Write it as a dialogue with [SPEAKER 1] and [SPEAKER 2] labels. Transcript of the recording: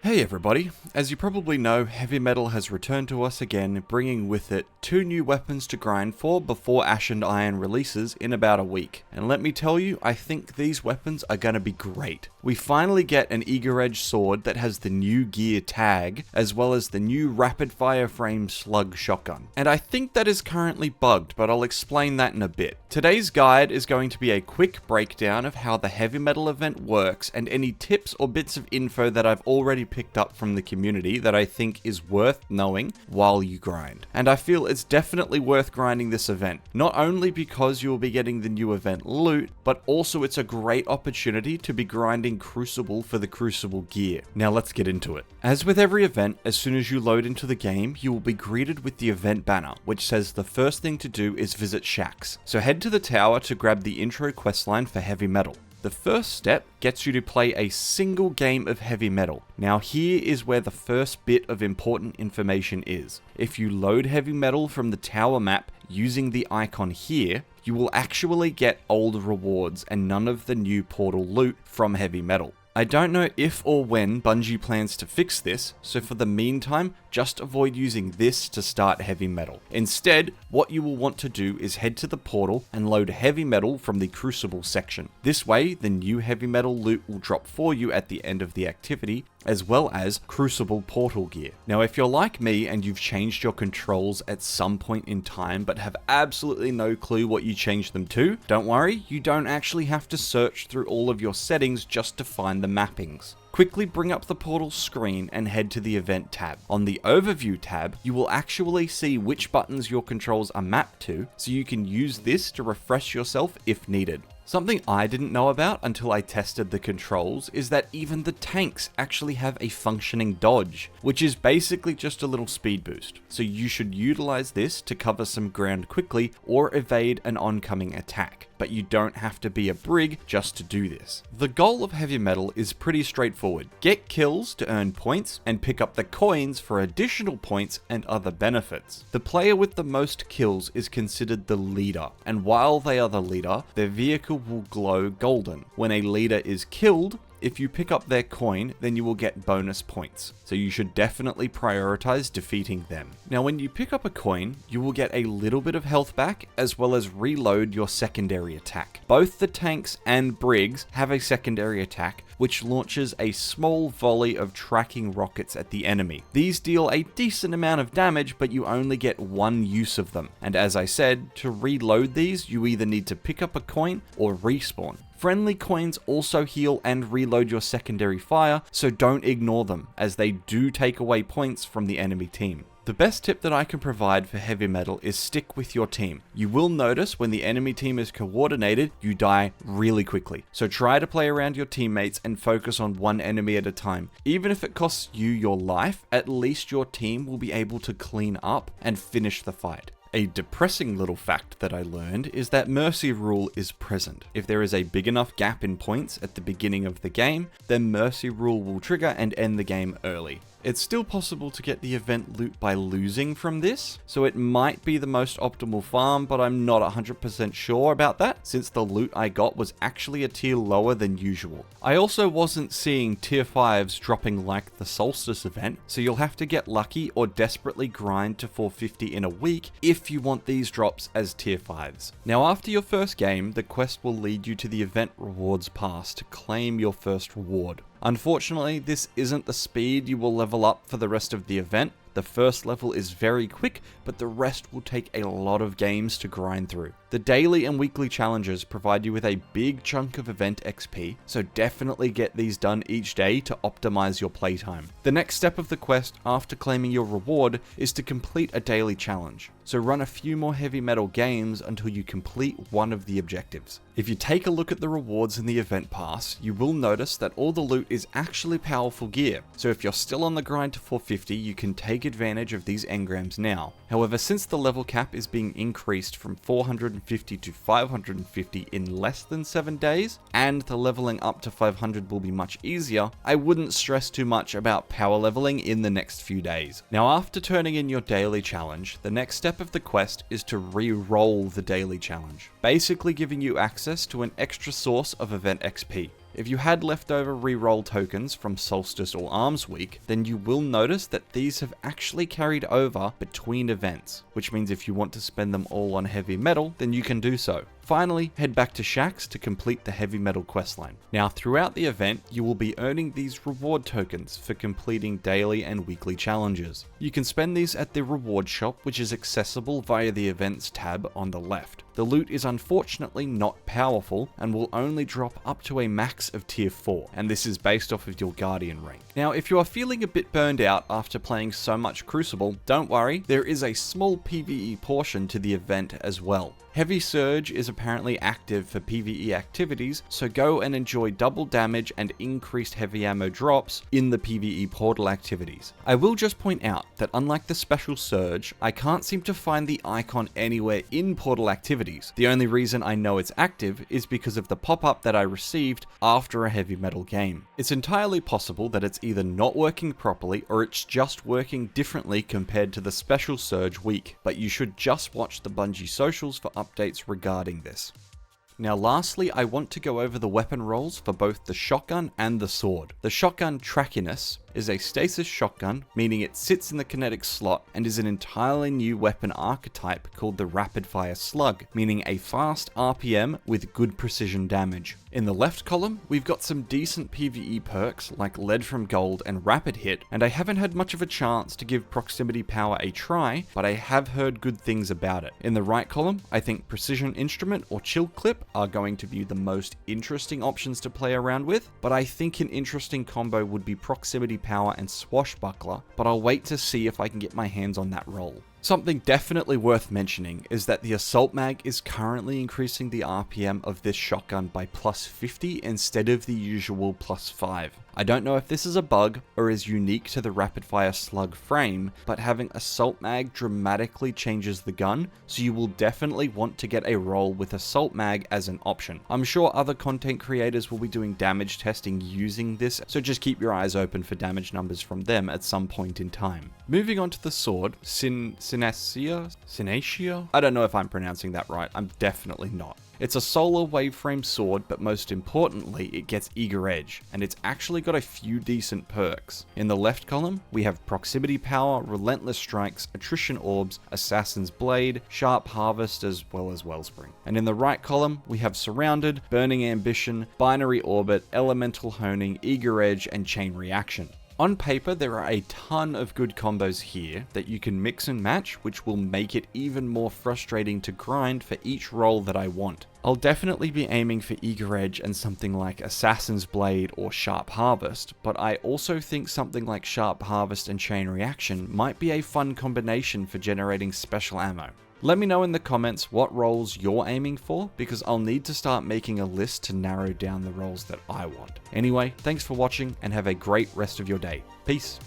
[SPEAKER 1] Hey everybody, as you probably know, heavy metal has returned to us again, bringing with it 2 new weapons to grind for before Ash and Iron releases in about a week. And let me tell you, I think these weapons are gonna be great. We finally get an Eager Edge sword that has the new gear tag, as well as the new rapid fire frame slug shotgun. And I think that is currently bugged, but I'll explain that in a bit. Today's guide is going to be a quick breakdown of how the heavy metal event works and any tips or bits of info that I've already picked up from the community that I think is worth knowing while you grind. And I feel it's definitely worth grinding this event, not only because you will be getting the new event loot, but also it's a great opportunity to be grinding Crucible for the Crucible gear. Now let's get into it. As with every event, as soon as you load into the game, you will be greeted with the event banner, which says the first thing to do is visit Shaxx. So head to the tower to grab the intro questline for heavy metal. The first step gets you to play a single game of heavy metal. Now here is where the first bit of important information is. If you load heavy metal from the tower map using the icon here, you will actually get old rewards and none of the new portal loot from heavy metal. I don't know if or when Bungie plans to fix this, so for the meantime, just avoid using this to start heavy metal. Instead, what you will want to do is head to the portal and load heavy metal from the Crucible section. This way, the new heavy metal loot will drop for you at the end of the activity, as well as Crucible portal gear. Now if you're like me and you've changed your controls at some point in time but have absolutely no clue what you changed them to, don't worry, you don't actually have to search through all of your settings just to find the mappings. Quickly bring up the portal screen and head to the event tab. On the overview tab, you will actually see which buttons your controls are mapped to, so you can use this to refresh yourself if needed. Something I didn't know about until I tested the controls is that even the tanks actually have a functioning dodge, which is basically just a little speed boost. So you should utilize this to cover some ground quickly or evade an oncoming attack. But you don't have to be a brig just to do this. The goal of heavy metal is pretty straightforward. Get kills to earn points and pick up the coins for additional points and other benefits. The player with the most kills is considered the leader, and while they are the leader, their vehicle will glow golden. When a leader is killed, if you pick up their coin, then you will get bonus points, so you should definitely prioritize defeating them. Now when you pick up a coin, you will get a little bit of health back, as well as reload your secondary attack. Both the tanks and brigs have a secondary attack, which launches a small volley of tracking rockets at the enemy. These deal a decent amount of damage, but you only get one use of them. And as I said, to reload these, you either need to pick up a coin or respawn. Friendly coins also heal and reload your secondary fire, so don't ignore them, as they do take away points from the enemy team. The best tip that I can provide for heavy metal is stick with your team. You will notice when the enemy team is coordinated, you die really quickly. So try to play around your teammates and focus on one enemy at a time. Even if it costs you your life, at least your team will be able to clean up and finish the fight. A depressing little fact that I learned is that Mercy Rule is present. If there is a big enough gap in points at the beginning of the game, then Mercy Rule will trigger and end the game early. It's still possible to get the event loot by losing from this, so it might be the most optimal farm, but I'm not 100% sure about that, since the loot I got was actually a tier lower than usual. I also wasn't seeing tier 5s dropping like the Solstice event, so you'll have to get lucky or desperately grind to 450 in a week if you want these drops as tier 5s. Now after your first game, the quest will lead you to the event rewards pass to claim your first reward. Unfortunately, this isn't the speed you will level up for the rest of the event. The first level is very quick, but the rest will take a lot of games to grind through. The daily and weekly challenges provide you with a big chunk of event XP, so definitely get these done each day to optimize your playtime. The next step of the quest after claiming your reward is to complete a daily challenge. So run a few more heavy metal games until you complete one of the objectives. If you take a look at the rewards in the event pass, you will notice that all the loot is actually powerful gear. So if you're still on the grind to 450, you can take advantage of these engrams now. However, since the level cap is being increased from 450 to 550 in less than 7 days, and the leveling up to 500 will be much easier, I wouldn't stress too much about power leveling in the next few days. Now after turning in your daily challenge, the next step of the quest is to re-roll the daily challenge, basically giving you access to an extra source of event XP. If you had leftover reroll tokens from Solstice or Arms Week, then you will notice that these have actually carried over between events, which means if you want to spend them all on heavy metal, then you can do so. Finally, head back to Shaxx to complete the heavy metal questline. Now, throughout the event, you will be earning these reward tokens for completing daily and weekly challenges. You can spend these at the reward shop, which is accessible via the events tab on the left. The loot is unfortunately not powerful and will only drop up to a max of tier 4, and this is based off of your Guardian rank. Now, if you are feeling a bit burned out after playing so much Crucible, don't worry, there is a small PvE portion to the event as well. Heavy Surge is apparently active for PvE activities, so go and enjoy double damage and increased heavy ammo drops in the PvE portal activities. I will just point out that unlike the Special Surge, I can't seem to find the icon anywhere in portal activities. The only reason I know it's active is because of the pop-up that I received after a heavy metal game. It's entirely possible that it's either not working properly or it's just working differently compared to the Special Surge week, but you should just watch the Bungie socials for updates regarding this. Now lastly, I want to go over the weapon rolls for both the shotgun and the sword. The shotgun Trachinus is a stasis shotgun, meaning it sits in the kinetic slot and is an entirely new weapon archetype called the rapid fire slug, meaning a fast RPM with good precision damage. In the left column, we've got some decent PvE perks like lead from gold and rapid hit, and I haven't had much of a chance to give proximity power a try, but I have heard good things about it. In the right column, I think precision instrument or chill clip are going to be the most interesting options to play around with, but I think an interesting combo would be proximity power and swashbuckler, but I'll wait to see if I can get my hands on that roll. Something definitely worth mentioning is that the assault mag is currently increasing the RPM of this shotgun by plus 50 instead of the usual plus 5. I don't know if this is a bug or is unique to the rapid fire slug frame, but having assault mag dramatically changes the gun, so you will definitely want to get a roll with assault mag as an option. I'm sure other content creators will be doing damage testing using this, so just keep your eyes open for damage numbers from them at some point in time. Moving on to the sword, Synanceia? I don't know if I'm pronouncing that right, I'm definitely not. It's a solar waveframe sword, but most importantly, it gets eager edge, and it's actually got a few decent perks. In the left column, we have proximity power, relentless strikes, attrition orbs, assassin's blade, sharp harvest, as well as wellspring. And in the right column, we have surrounded, burning ambition, binary orbit, elemental honing, eager edge, and chain reaction. On paper, there are a ton of good combos here that you can mix and match, which will make it even more frustrating to grind for each role that I want. I'll definitely be aiming for Eager Edge and something like Assassin's Blade or Sharp Harvest, but I also think something like Sharp Harvest and Chain Reaction might be a fun combination for generating special ammo. Let me know in the comments what roles you're aiming for, because I'll need to start making a list to narrow down the roles that I want. Anyway, thanks for watching and have a great rest of your day. Peace.